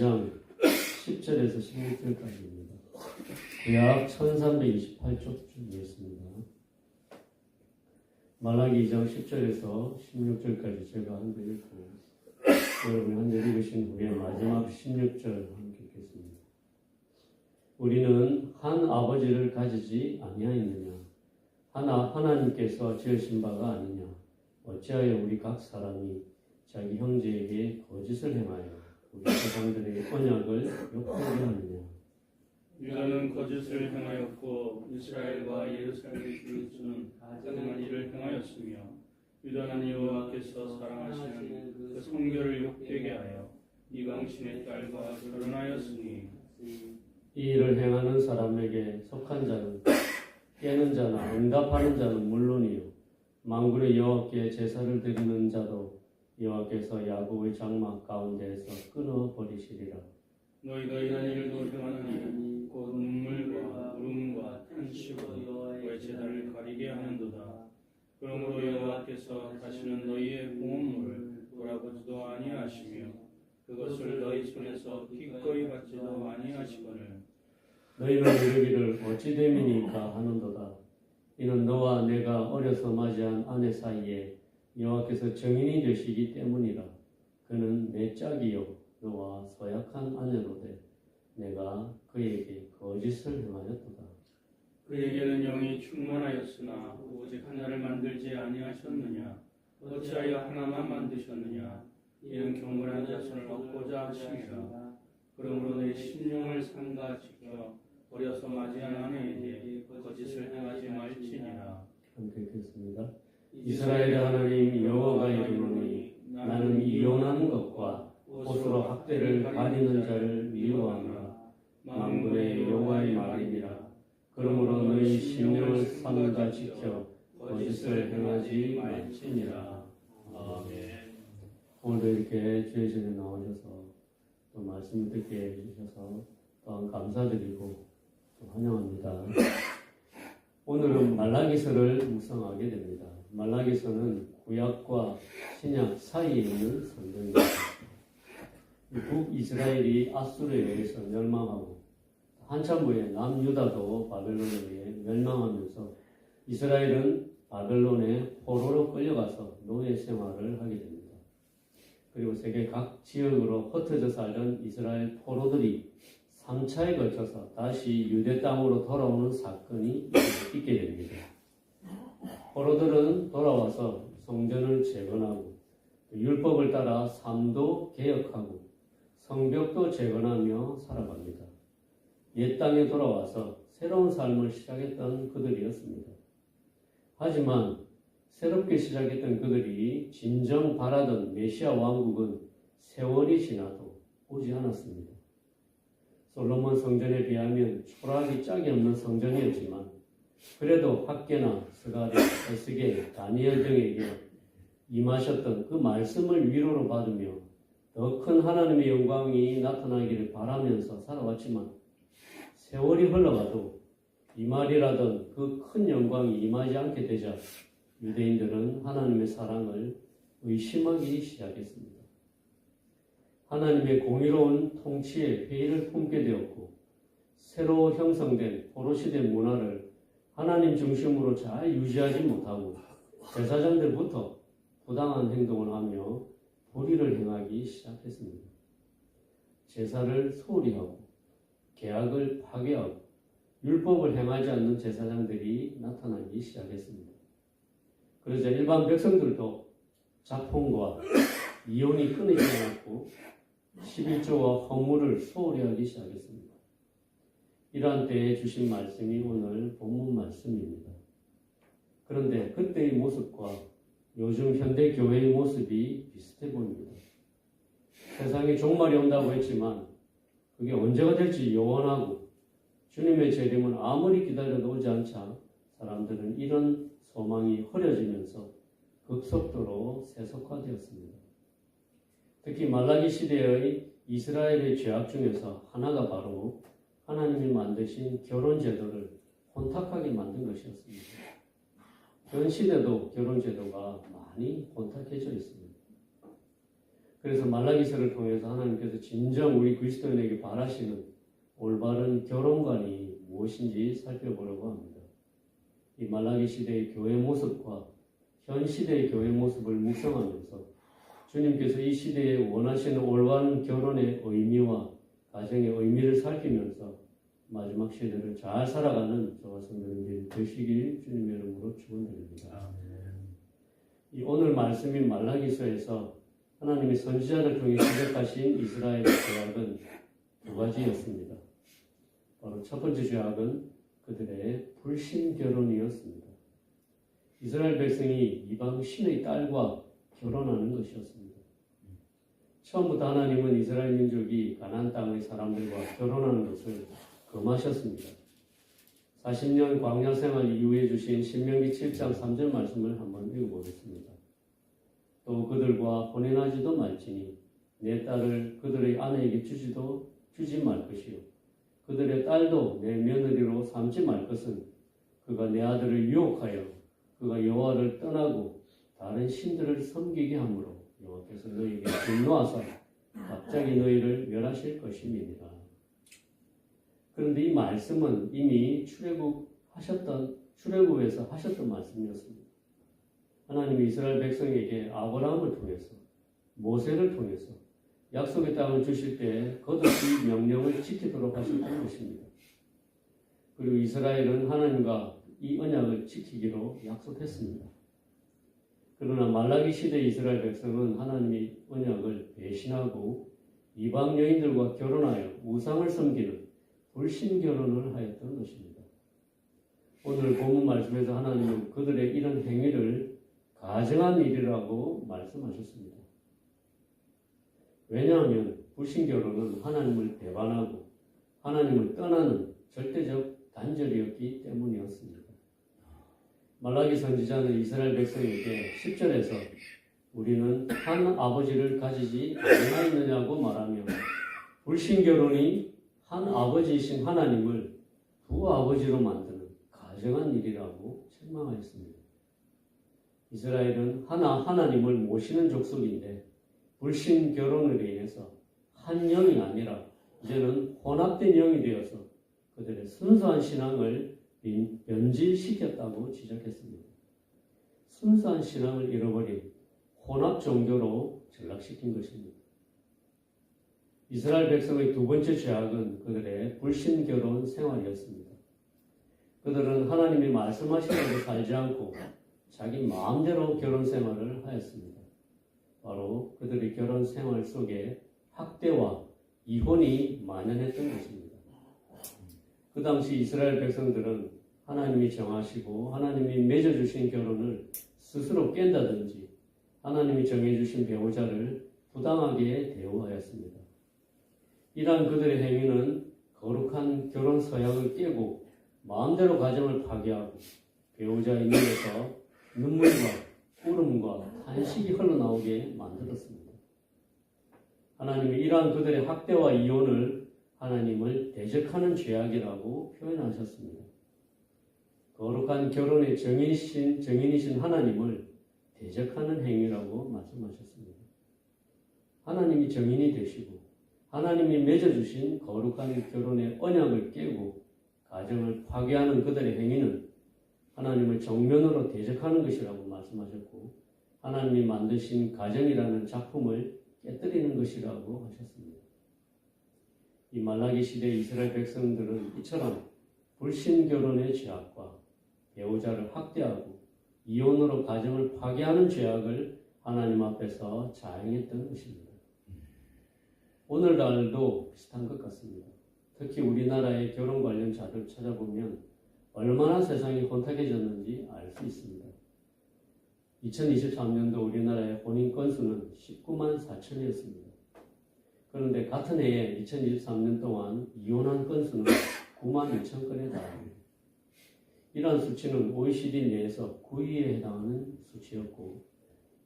2장 10절에서 16절까지입니다. 구약 1328쪽 중에 있습니다. 말라기 2장 10절에서 16절까지 제가 한 번 읽고 여러분이 한 절 읽으신 후에 마지막 16절 함께 읽겠습니다. 우리는 한 아버지를 가지지 아니하였느냐? 하나님께서 지으신 바가 아니냐? 어찌하여 우리 각 사람이 자기 형제에게 거짓을 행하여 우리 조상들의 언약을 욕되게 하느냐? 유다는 거짓을 행하였고 이스라엘과 예루살렘의 그리스도는 가증한 일을 행하였으며 유다는 여호와께서 사랑하시는 그 성결을 욕되게 하여 이방신의 딸과 결혼하였으니 이 일을 행하는 사람에게 속한 자는 깨는 자나 응답하는 자는 물론이요 만군의 여호와께 제사를 드리는 자도 여호와께서 야곱의 장막 가운데에서 끊어버리시리라. 너희가 이런 일도 행하느니 곧 눈물과 울음과 탄식으로 여호와의 제단을 가리게 하는도다. 그러므로 여호와께서 다시는 너희의 공업물을 돌아보지도 아니하시며 그것을 너희 손에서 기꺼이 받지도 아니하시거늘 너희는 이르기를 어찌 됨이니까 하는도다. 이는 너와 내가 어려서 맞이한 아내 사이에 여호와께서 증인이 되시기 때문이라. 그는 내 짝이요 너와 서약한 아내로되 내가 그에게 거짓을 행하였도다. 그에게는 영이 충만하였으나 오직 하나를 만들지 아니하셨느냐? 어찌하여 하나만 만드셨느냐? 이는 경건한 자손을 얻고자 하심이라. 그러므로 내 심령을 삼가 지켜 어려서 맞이한 아내에게 거짓을 행하지 말지니라. 함께 읽겠습니다. 이스라엘의 하나님 여호와가 이르노니 나는 이혼하는 것과 옷으로 학대를 가리는 자를 미워하노라. 만군의 여호와의 말이니라. 그러므로 너희 심령을 삼가 지켜 거짓을 행하지 말지니라. 아멘. 오늘도 이렇게 주의 전에 나오셔서 또 말씀을 듣게 해주셔서 또한 감사드리고 또 환영합니다. 오늘은 말라기서를 묵상하게 됩니다. 말라기서는 구약과 신약 사이에 있는 성경입니다. 북이스라엘이 아수르에 의해서 멸망하고 한참 후에 남유다도 바벨론에 의해 멸망하면서 이스라엘은 바벨론의 포로로 끌려가서 노예 생활을 하게 됩니다. 그리고 세계 각 지역으로 흩어져 살던 이스라엘 포로들이 3차에 걸쳐서 다시 유대 땅으로 돌아오는 사건이 있게 됩니다. 포로들은 돌아와서 성전을 재건하고 율법을 따라 삶도 개혁하고 성벽도 재건하며 살아갑니다. 옛 땅에 돌아와서 새로운 삶을 시작했던 그들이었습니다. 하지만 새롭게 시작했던 그들이 진정 바라던 메시아 왕국은 세월이 지나도 오지 않았습니다. 솔로몬 성전에 비하면 초라하기 짝이 없는 성전이었지만 그래도 학계나 스가랴, 에스겔, 다니엘 등에게 임하셨던 그 말씀을 위로로 받으며 더 큰 하나님의 영광이 나타나기를 바라면서 살아왔지만 세월이 흘러가도 임하리라던 그 큰 영광이 임하지 않게 되자 유대인들은 하나님의 사랑을 의심하기 시작했습니다. 하나님의 공의로운 통치에 회의를 품게 되었고 새로 형성된 포로시대 문화를 하나님 중심으로 잘 유지하지 못하고 제사장들부터 부당한 행동을 하며 불의를 행하기 시작했습니다. 제사를 소홀히 하고 계약을 파괴하고 율법을 행하지 않는 제사장들이 나타나기 시작했습니다. 그러자 일반 백성들도 자fon과 이혼이 끊이지 않았고 11조와 허물을 소홀히 하기 시작했습니다. 이러한 때에 주신 말씀이 오늘 본문 말씀입니다. 그런데 그때의 모습과 요즘 현대 교회의 모습이 비슷해 보입니다. 세상에 종말이 온다고 했지만 그게 언제가 될지 요원하고 주님의 재림은 아무리 기다려도 오지 않자 사람들은 이런 소망이 흐려지면서 급속도로 세속화되었습니다. 특히 말라기 시대의 이스라엘의 죄악 중에서 하나가 바로 하나님이 만드신 결혼 제도를 혼탁하게 만든 것이었습니다. 전 시대도 결혼 제도가 많이 혼탁해져 있습니다. 그래서 말라기서를 통해서 하나님께서 진정 우리 그리스도인에게 바라시는 올바른 결혼관이 무엇인지 살펴보려고 합니다. 이 말라기 시대의 교회 모습과 현 시대의 교회 모습을 묵상하면서 주님께서 이 시대에 원하시는 올바른 결혼의 의미와 가정의 의미를 살피면서 마지막 시대를 잘 살아가는 저와 성도님들이 되시길 주님의 이름으로 축원드립니다. 이 오늘 말씀인 말라기서에서 하나님이 선지자를 통해 시작하신 이스라엘의 죄악은 두 가지였습니다. 바로 첫 번째 죄악은 그들의 불신 결혼이었습니다. 이스라엘 백성이 이방 신의 딸과 결혼하는 것이었습니다. 처음부터 하나님은 이스라엘 민족이 가나안 땅의 사람들과 결혼하는 것을 금하셨습니다. 40년 광야 생활 이후에 주신 신명기 7장 3절 말씀을 한번 읽어보겠습니다. 또 그들과 혼인하지도 말지니 내 딸을 그들의 아내에게 주지 말 것이요 그들의 딸도 내 며느리로 삼지 말 것은 그가 내 아들을 유혹하여 그가 여호와를 떠나고 다른 신들을 섬기게 하므로 여호와께서 너희에게 분노하사 갑자기 너희를 멸하실 것임이니라. 그런데 이 말씀은 이미 출애굽에서 하셨던 말씀이었습니다. 하나님이 이스라엘 백성에게 아브라함을 통해서 모세를 통해서 약속의 땅을 주실 때 거듭 이 명령을 지키도록 하셨던 것입니다. 그리고 이스라엘은 하나님과 이 언약을 지키기로 약속했습니다. 그러나 말라기 시대 이스라엘 백성은 하나님의 언약을 배신하고 이방 여인들과 결혼하여 우상을 섬기는 불신 결혼을 하였던 것입니다. 오늘 본문 말씀에서 하나님은 그들의 이런 행위를 가증한 일이라고 말씀하셨습니다. 왜냐하면 불신 결혼은 하나님을 배반하고 하나님을 떠나는 절대적 단절이었기 때문이었습니다. 말라기 선지자는 이스라엘 백성에게 10절에서 우리는 한 아버지를 가지지 아니하였느냐고 말하며 불신 결혼이 한 아버지이신 하나님을 두 아버지로 만드는 가증한 일이라고 책망하였습니다. 이스라엘은 하나님을 모시는 족속인데 불신 결혼으로 인해서 한 영이 아니라 이제는 혼합된 영이 되어서 그들의 순수한 신앙을 변질시켰다고 지적했습니다. 순수한 신앙을 잃어버린 혼합 종교로 전락시킨 것입니다. 이스라엘 백성의 두 번째 죄악은 그들의 불신 결혼 생활이었습니다. 그들은 하나님이 말씀하신 대로 살지 않고 자기 마음대로 결혼 생활을 하였습니다. 바로 그들의 결혼 생활 속에 학대와 이혼이 만연했던 것입니다. 그 당시 이스라엘 백성들은 하나님이 정하시고 하나님이 맺어주신 결혼을 스스로 깬다든지 하나님이 정해주신 배우자를 부당하게 대우하였습니다. 이러한 그들의 행위는 거룩한 결혼 서약을 깨고 마음대로 가정을 파괴하고 배우자의 눈에서 눈물과 울음과 탄식이 흘러나오게 만들었습니다. 하나님이 이러한 그들의 학대와 이혼을 하나님을 대적하는 죄악이라고 표현하셨습니다. 거룩한 결혼의 정인이신 하나님을 대적하는 행위라고 말씀하셨습니다. 하나님이 정인이 되시고 하나님이 맺어주신 거룩한 결혼의 언약을 깨고 가정을 파괴하는 그들의 행위는 하나님을 정면으로 대적하는 것이라고 말씀하셨고 하나님이 만드신 가정이라는 작품을 깨뜨리는 것이라고 하셨습니다. 이 말라기 시대 이스라엘 백성들은 이처럼 불신 결혼의 죄악과 배우자를 학대하고 이혼으로 가정을 파괴하는 죄악을 하나님 앞에서 자행했던 것입니다. 오늘날도 비슷한 것 같습니다. 특히 우리나라의 결혼 관련 자료를 찾아보면 얼마나 세상이 혼탁해졌는지 알 수 있습니다. 2023년도 우리나라의 혼인 건수는 19만 4천이었습니다. 그런데 같은 해에 2023년 동안 이혼한 건수는 9만 2천 건에 달합니다. 이러한 수치는 OECD 내에서 9위에 해당하는 수치였고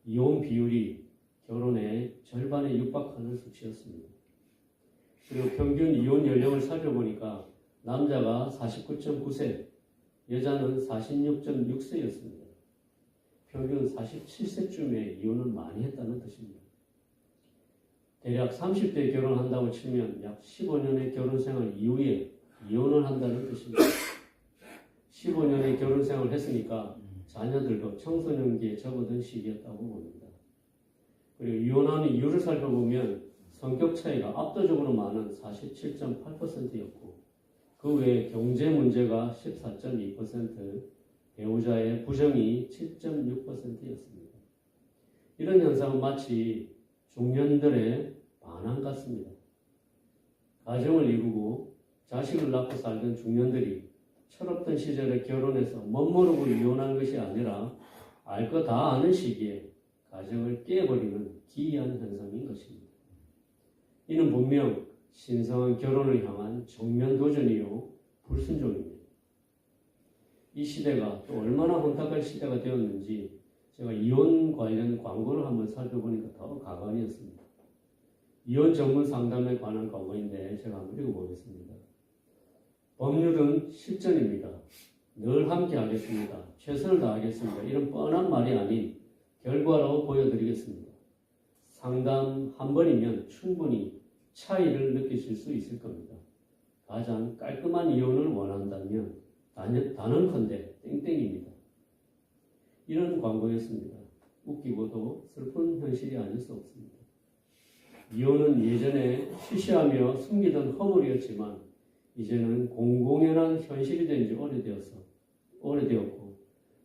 이혼 비율이 결혼의 절반에 육박하는 수치였습니다. 그리고 평균 이혼 연령을 살펴보니까 남자가 49.9세, 여자는 46.6세였습니다. 평균 47세쯤에 이혼을 많이 했다는 뜻입니다. 대략 30대에 결혼한다고 치면 약 15년의 결혼 생활 이후에 이혼을 한다는 뜻입니다. 15년의 결혼 생활을 했으니까 자녀들도 청소년기에 접어든 시기였다고 봅니다. 그리고 이혼하는 이유를 살펴보면 성격 차이가 압도적으로 많은 47.8%였고 그 외에 경제 문제가 14.2%, 배우자의 부정이 7.6%였습니다. 이런 현상은 마치 중년들의 반항 같습니다. 가정을 이루고 자식을 낳고 살던 중년들이 철없던 시절에 결혼해서 멋모르고 이혼한 것이 아니라 알 거 다 아는 시기에 가정을 깨버리는 기이한 현상인 것입니다. 이는 분명 신성한 결혼을 향한 정면 도전이요 불순종입니다. 이 시대가 또 얼마나 혼탁할 시대가 되었는지 제가 이혼 관련 광고를 한번 살펴보니까 더 가관이었습니다. 이혼 전문 상담에 관한 광고인데 제가 한번 읽어보겠습니다. 법률은 실전입니다. 늘 함께 하겠습니다. 최선을 다하겠습니다. 이런 뻔한 말이 아닌 결과로 보여드리겠습니다. 상담 한 번이면 충분히 차이를 느끼실 수 있을 겁니다. 가장 깔끔한 이혼을 원한다면 단언컨대 땡땡입니다. 이런 광고였습니다. 웃기고도 슬픈 현실이 아닐 수 없습니다. 이혼은 예전에 쉬쉬하며 숨기던 허물이었지만 이제는 공공연한 현실이 된 지 오래되었고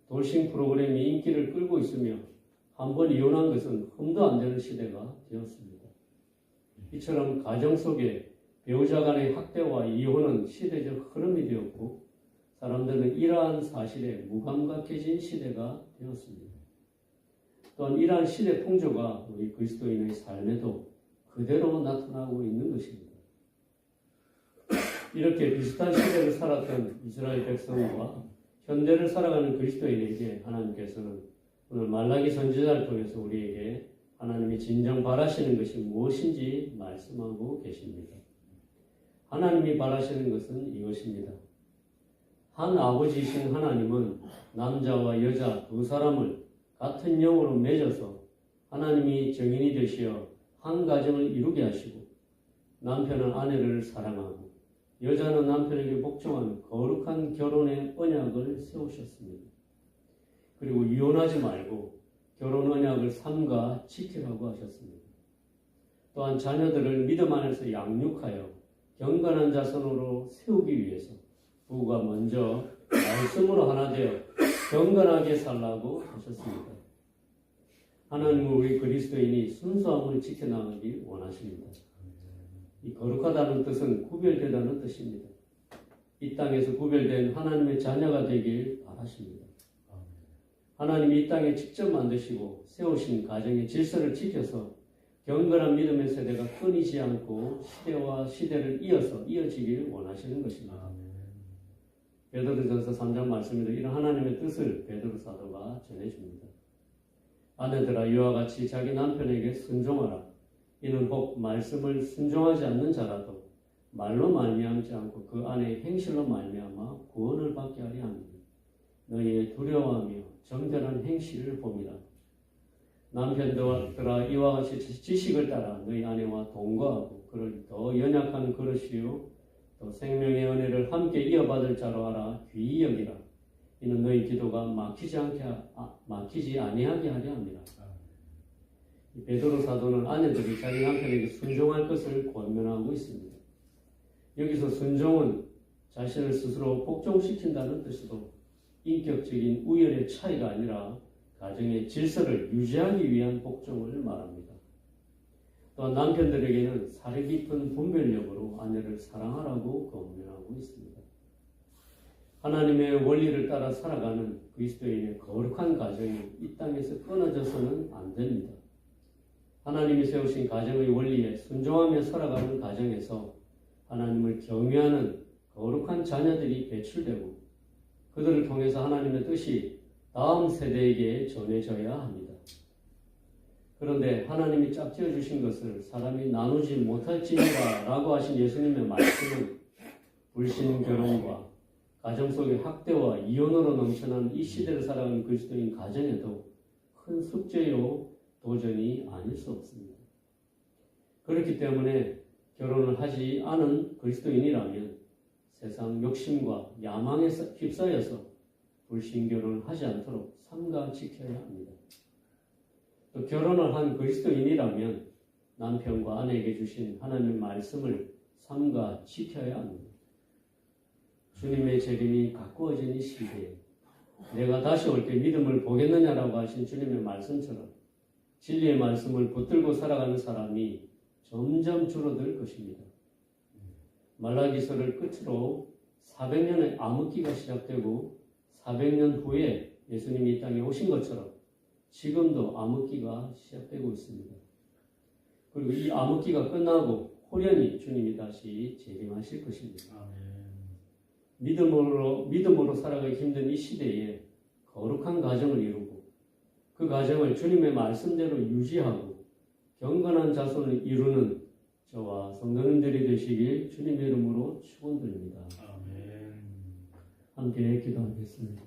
돌싱 프로그램이 인기를 끌고 있으며 한번 이혼한 것은 흠도 안 되는 시대가 되었습니다. 이처럼 가정 속에 배우자 간의 학대와 이혼은 시대적 흐름이 되었고 사람들은 이러한 사실에 무감각해진 시대가 되었습니다. 또한 이러한 시대 풍조가 우리 그리스도인의 삶에도 그대로 나타나고 있는 것입니다. 이렇게 비슷한 시대를 살았던 이스라엘 백성과 현대를 살아가는 그리스도인에게 하나님께서는 오늘 말라기 선지자를 통해서 우리에게 하나님이 진정 바라시는 것이 무엇인지 말씀하고 계십니다. 하나님이 바라시는 것은 이것입니다. 한 아버지이신 하나님은 남자와 여자 두 사람을 같은 영으로 맺어서 하나님이 정인이 되시어 한 가정을 이루게 하시고 남편은 아내를 사랑하고 여자는 남편에게 복종하는 거룩한 결혼의 언약을 세우셨습니다. 그리고 이혼하지 말고 결혼 언약을 삼가 지키라고 하셨습니다. 또한 자녀들을 믿음 안에서 양육하여 경건한 자손으로 세우기 위해서 부부가 먼저 말씀으로 하나 되어 경건하게 살라고 하셨습니다. 하나님은 우리 그리스도인이 순수함을 지켜나가기 원하십니다. 이 거룩하다는 뜻은 구별되다는 뜻입니다. 이 땅에서 구별된 하나님의 자녀가 되길 바라십니다. 하나님이 이 땅에 직접 만드시고 세우신 가정의 질서를 지켜서 경건한 믿음의 세대가 끊이지 않고 시대와 시대를 이어지길 원하시는 것입니다. 베드로전서 3장 말씀에도 이런 하나님의 뜻을 베드로 사도가 전해줍니다. 아내들아 이와 같이 자기 남편에게 순종하라. 이는 혹 말씀을 순종하지 않는 자라도 말로 말미암지 않고 그 안에 행실로 말미암아 구원을 받게 하려 함이니 너희의 두려워하며 정결한 행실을 봅니다. 남편들아 이와 같이 지식을 따라 너희 아내와 동거하고 그를 더 연약한 그릇이요 또 생명의 은혜를 함께 이어받을 자로 하라. 귀히 여기라. 이는 너희 기도가 막히지 아니하게 하려 합니다. 베드로 사도는 아내들이 자기 남편에게 순종할 것을 권면하고 있습니다. 여기서 순종은 자신을 스스로 복종시킨다는 뜻으로 인격적인 우열의 차이가 아니라 가정의 질서를 유지하기 위한 복종을 말합니다. 또한 남편들에게는 사려 깊은 분별력으로 아내를 사랑하라고 권면하고 있습니다. 하나님의 원리를 따라 살아가는 그리스도인의 거룩한 가정이 이 땅에서 끊어져서는 안 됩니다. 하나님이 세우신 가정의 원리에 순종하며 살아가는 가정에서 하나님을 경외하는 거룩한 자녀들이 배출되고 그들을 통해서 하나님의 뜻이 다음 세대에게 전해져야 합니다. 그런데 하나님이 짝지어 주신 것을 사람이 나누지 못할지니라 라고 하신 예수님의 말씀은 불신 결혼과 가정 속의 학대와 이혼으로 넘쳐나는 이 시대를 살아가는 그리스도인 가정에도 큰 숙제요 도전이 아닐 수 없습니다. 그렇기 때문에 결혼을 하지 않은 그리스도인이라면 세상 욕심과 야망에 휩싸여서 불신결혼을 하지 않도록 삼가 지켜야 합니다. 또 결혼을 한 그리스도인이라면 남편과 아내에게 주신 하나님의 말씀을 삼가 지켜야 합니다. 주님의 재림이 가까워진 이 시대에 내가 다시 올 때 믿음을 보겠느냐라고 하신 주님의 말씀처럼 진리의 말씀을 붙들고 살아가는 사람이 점점 줄어들 것입니다. 말라기서를 끝으로 400년의 암흑기가 시작되고 400년 후에 예수님이 이 땅에 오신 것처럼 지금도 암흑기가 시작되고 있습니다. 그리고 이 암흑기가 끝나고 호련히 주님이 다시 재림하실 것입니다. 믿음으로 살아가기 힘든 이 시대에 거룩한 가정을 이루고 그 가정을 주님의 말씀대로 유지하고 경건한 자손을 이루는 저와 성도님들이 되시길 주님의 이름으로 축원드립니다. 함께 기도하겠습니다.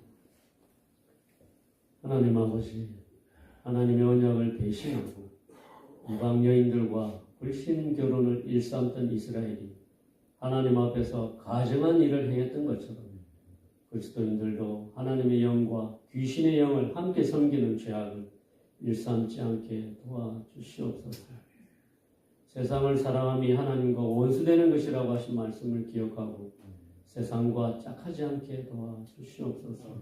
하나님 아버지, 하나님의 언약을 배신하고 이방 여인들과 불신 결혼을 일삼던 이스라엘이 하나님 앞에서 가증한 일을 행했던 것처럼 그리스도인들도 하나님의 영과 귀신의 영을 함께 섬기는 죄악을 일삼지 않게 도와주시옵소서. 세상을 사랑함이 하나님과 원수되는 것이라고 하신 말씀을 기억하고 세상과 짝하지 않게 도와주시옵소서.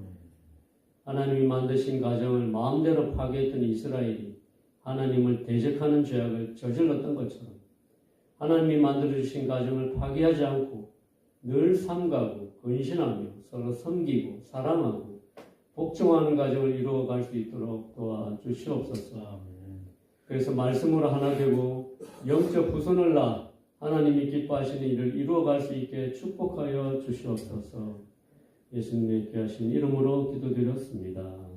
하나님이 만드신 가정을 마음대로 파괴했던 이스라엘이 하나님을 대적하는 죄악을 저질렀던 것처럼 하나님이 만들어주신 가정을 파괴하지 않고 늘 삼가고 근신하며 서로 섬기고 사랑하고 복종하는 가정을 이루어갈 수 있도록 도와주시옵소서. 그래서 말씀으로 하나 되고 영적 후손을 낳아 하나님이 기뻐하시는 일을 이루어갈 수 있게 축복하여 주시옵소서. 예수님의 귀하신 이름으로 기도드렸습니다.